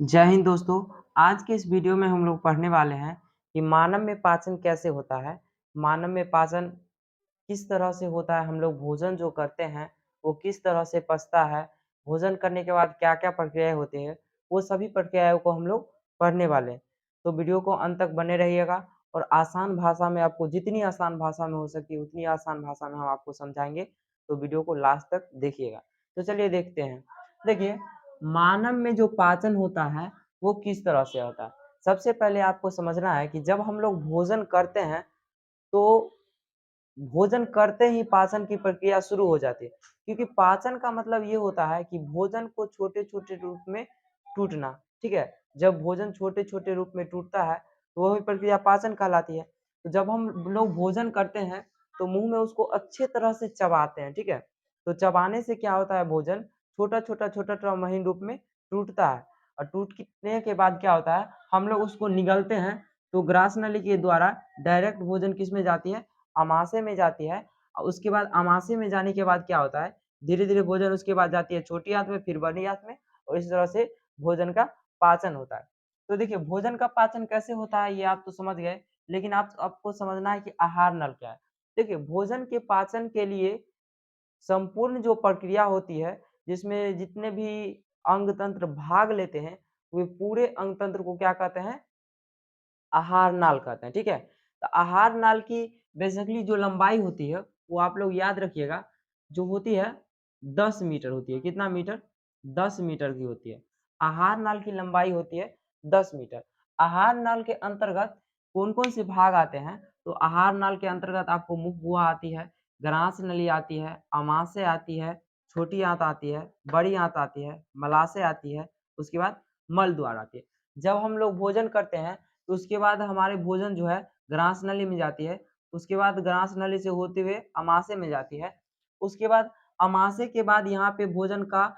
जय हिंद दोस्तों। आज के इस वीडियो में हम लोग पढ़ने वाले हैं कि मानव में पाचन कैसे होता है। मानव में पाचन किस तरह से होता है, हम लोग भोजन जो करते हैं वो किस तरह से पचता है, भोजन करने के बाद क्या-क्या प्रक्रियाएँ होती हैं, वो सभी प्रक्रियाओं को हम लोग पढ़ने वाले हैं। तो वीडियो को अंत तक बने रहिएगा और आसान भाषा में आपको जितनी आसान भाषा में हो सके उतनी आसान भाषा में हम आपको समझाएँगे, तो वीडियो को लास्ट तक देखिएगा। तो चलिए देखते हैं। देखिए, मानव में जो पाचन होता है वो किस तरह से होता है। सबसे पहले आपको समझना है कि जब हम लोग भोजन करते हैं तो भोजन करते ही पाचन की प्रक्रिया शुरू हो जाती है, क्योंकि पाचन का मतलब ये होता है कि भोजन को छोटे-छोटे रूप में टूटना, ठीक है? जब भोजन छोटे-छोटे रूप में टूटता है, तो वही प्रक्रिया पाचन कहलाती है। तो जब हम लोग भोजन करते हैं, तो मुँह में उसको अच्छे तरह से चबाते हैं, ठीक है? तो चबाने से क्या होता है, भोजन छोटा-छोटा, छोटा-छोटा महीन रूप में टूटता है और टूटने के बाद क्या होता है, हम लोग उसको निगलते हैं, तो ग्रास नली के द्वारा डायरेक्ट भोजन किसमें जाती है, अमाशय में जाती है और उसके बाद अमाशय में जाने के बाद क्या होता है, धीरे-धीरे भोजन उसके बाद जाती है छोटी आँत में, फिर बड़ी आँत में और इस तरह से भोजन का पाचन होता है। तो देखिए, भोजन का पाचन कैसे होता है ये आप तो समझ गए, लेकिन आपको समझना है कि आहार नल क्या है। देखिए, भोजन के पाचन के लिए संपूर्ण जो प्रक्रिया होती है, जिसमें जितने भी अंग तंत्र भाग लेते हैं, वे पूरे अंग तंत्र को क्या कहते हैं, आहार नाल कहते हैं, ठीक है? तो आहार नाल की बेसिकली जो लंबाई होती है, वो आप लोग याद रखिएगा, जो होती है 10 मीटर होती है। कितना मीटर? 10 मीटर की होती है। आहार नाल की लंबाई होती है 10 मीटर। आहार नाल के अंतर्गत कौन-कौन से भाग आते हैं? तो आहार नाल के अंतर्गत आपको मुख गुहा आती है, ग्रास नली आती है, अमाशय आती है, छोटी आँत आती है, बड़ी आँत आती है, मलाशय आती है, उसके बाद मल द्वार आती है। जब हम लोग भोजन करते हैं तो उसके बाद हमारे भोजन जो है ग्रास नली में जाती है, उसके बाद ग्रास नली से होते हुए अमाशय में जाती है, उसके बाद अमाशय के बाद यहाँ पे भोजन का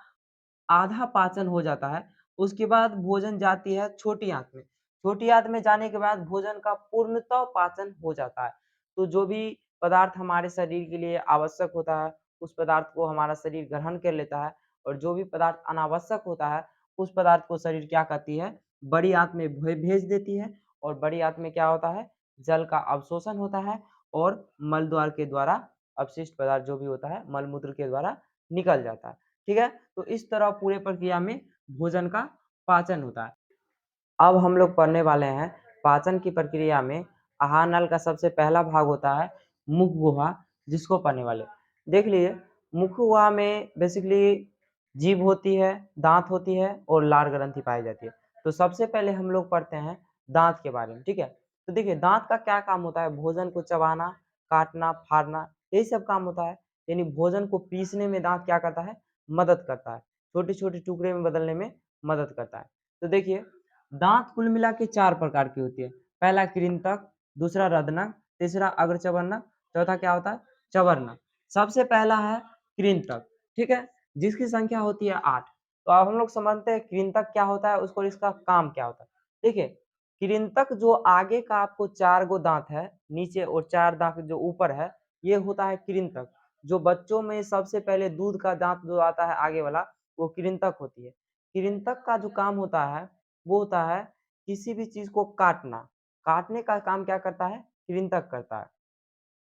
आधा पाचन हो जाता है, उसके बाद भोजन जाती है छोटी आँत में, छोटी आँत में जाने के बाद भोजन का पूर्णतः पाचन हो जाता है। तो जो भी पदार्थ हमारे शरीर के लिए आवश्यक होता है, उस पदार्थ को हमारा शरीर ग्रहण कर लेता है और जो भी पदार्थ अनावश्यक होता है, उस पदार्थ को शरीर क्या करती है, बड़ी आँत में भेज देती है और बड़ी आँत में क्या होता है, जल का अवशोषण होता है और मल द्वार के द्वारा अपशिष्ट पदार्थ जो भी होता है, मल-मूत्र के द्वारा निकल जाता है। ठीक है? तो इस तरह पूरे प्रक्रिया में भोजन का पाचन होता है। अब हम लोग पढ़ने वाले हैं पाचन की प्रक्रिया में आहार नल का सबसे पहला भाग होता है मुख गुहा, जिसको पढ़ने वाले। देख लीजिए, मुख गुहा में बेसिकली जीभ होती है, दाँत होती है और लार ग्रंथि पाई जाती है। तो सबसे पहले हम लोग पढ़ते हैं दाँत के बारे में, ठीक है? तो देखिए, दाँत का क्या काम होता है, भोजन को चबाना, काटना, फाड़ना, यही सब काम होता है। यानी भोजन को पीसने में दाँत क्या करता है, मदद करता है। छोटे-छोटे टुकड़े में बदलने में मदद करता है। तो देखिए, दाँत कुल मिला के 4 प्रकार की होती है। पहला कृंतक, दूसरा रदनक, तीसरा अग्रचर्वणक, चौथा क्या होता है, चवर्णक। सबसे पहला है कृंतक, ठीक है? जिसकी संख्या होती है 8। तो अब हम लोग समझते हैं कृंतक क्या होता है, उसको और इसका काम क्या होता है। देखिए, कृंतक जो आगे का आपको 4 गो दाँत है, नीचे और 4 दाँत जो ऊपर है, ये होता है कृंतक। जो बच्चों में सबसे पहले दूध का दाँत जो आता है आगे वाला, वो कृंतक होती है। कृंतक का जो काम होता है, वो होता है किसी भी चीज़ को काटना। काटने का काम क्या करता है? कृंतक करता है।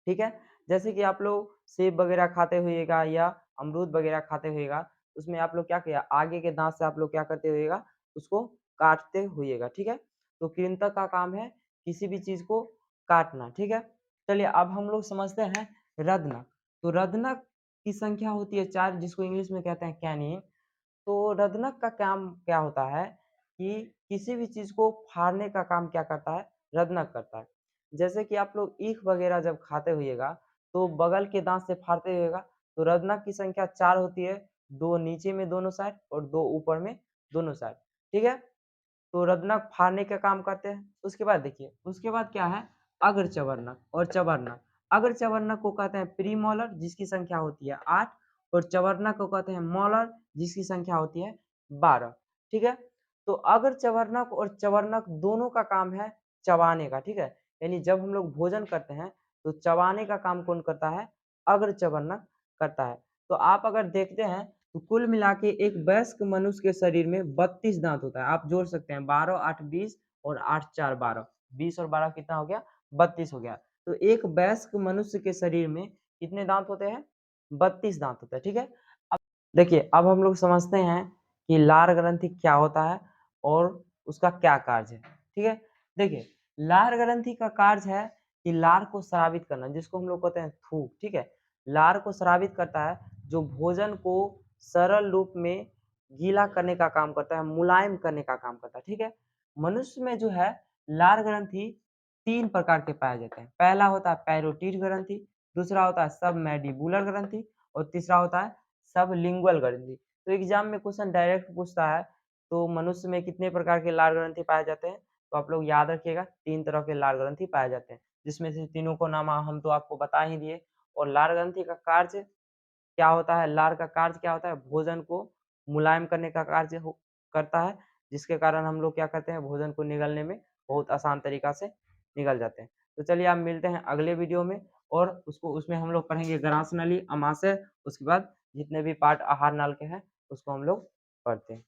ठीक है? जैसे कि आप लोग सेब वगैरह खाते होइएगा या अमरूद वगैरह खाते होइएगा, उसमें आप लोग क्या किया, आगे के दाँत से आप लोग क्या करते होइएगा, उसको काटते होइएगा, ठीक है? तो कृंतक का काम है किसी भी चीज़ को काटना, ठीक है? चलिए अब हम लोग समझते हैं रदनक। तो रदनक की संख्या होती है 4, जिसको इंग्लिश में कहते हैं कैनिन। तो रदनक का काम क्या होता है कि किसी भी चीज़ को फाड़ने का काम क्या करता है, रदनक करता है। जैसे कि आप लोग ईख वगैरह जब खाते होइएगा, तो बगल के दाँत से फाड़ते होइएगा, तो रदनक की संख्या 4 होती है, 2 नीचे में दोनों साइड और 2 ऊपर में दोनों साइड, ठीक है? तो रत्नक फाड़ने का काम करते हैं। उसके बाद देखिए, उसके बाद क्या है, अग्रचर्वणक और चवर्णक। अग्रचर्वणक को कहते हैं प्रीमोलर, जिसकी संख्या होती है 8 और चवर्णक को कहते हैं मोलर, जिसकी संख्या होती है 12, ठीक है? तो अग्रचर्वणक और चवर्णक दोनों का काम है चबाने का, ठीक है? यानी जब हम लोग भोजन करते हैं, तो चबाने का काम कौन करता है? अग्रचर्वणक करता है। तो आप अगर देखते हैं, तो कुल मिला के एक वयस्क मनुष्य के शरीर में 32 दाँत होता है। आप जोड़ सकते हैं 12, 8, 20 और 8, 4, 12। 20 और 12 कितना हो गया? 32 हो गया। तो एक वयस्क मनुष्य के शरीर में कितने दाँत होते हैं? 32 दाँत होते हैं, ठीक है? अब देखिए, अब हम लोग समझते हैं कि लार ग्रंथि क्या होता है और उसका क्या कार्य है, ठीक है? देखिए, लार ग्रंथि का कार्य है कि लार को स्रावित करना, जिसको हम लोग कहते हैं थूक, ठीक है? लार को स्रावित करता है, जो भोजन को सरल रूप में गीला करने का काम करता है, मुलायम करने का काम करता है, ठीक है? मनुष्य में जो है लार ग्रंथि 3 प्रकार के पाए जाते हैं। पहला होता है पैरोटिड ग्रंथि, दूसरा होता है सबमैंडिबुलर ग्रंथि और तीसरा होता है सबलिंगुअल ग्रंथि। तो एग्ज़ाम में क्वेश्चन डायरेक्ट पूछता है, तो मनुष्य में कितने प्रकार के लार ग्रंथि पाए जाते हैं? तो आप लोग याद रखिएगा 3 तरह के लार ग्रंथि पाए जाते हैं, जिसमें से तीनों को नाम हम तो आपको बता ही दिए। और लार ग्रंथि का कार्य क्या होता है? लार का कार्य क्या होता है? भोजन को मुलायम करने का कार्य करता है, जिसके कारण हम लोग क्या करते हैं? भोजन को निगलने में बहुत आसान तरीका से निगल जाते हैं। तो चलिए आप मिलते हैं अगले वीडियो में और उसमें हम लोग पढ़ेंगे ग्रास नली, अमाशय, उसके बाद जितने भी पार्ट आहार नाल के हैं, उसको हम लोग पढ़ते हैं।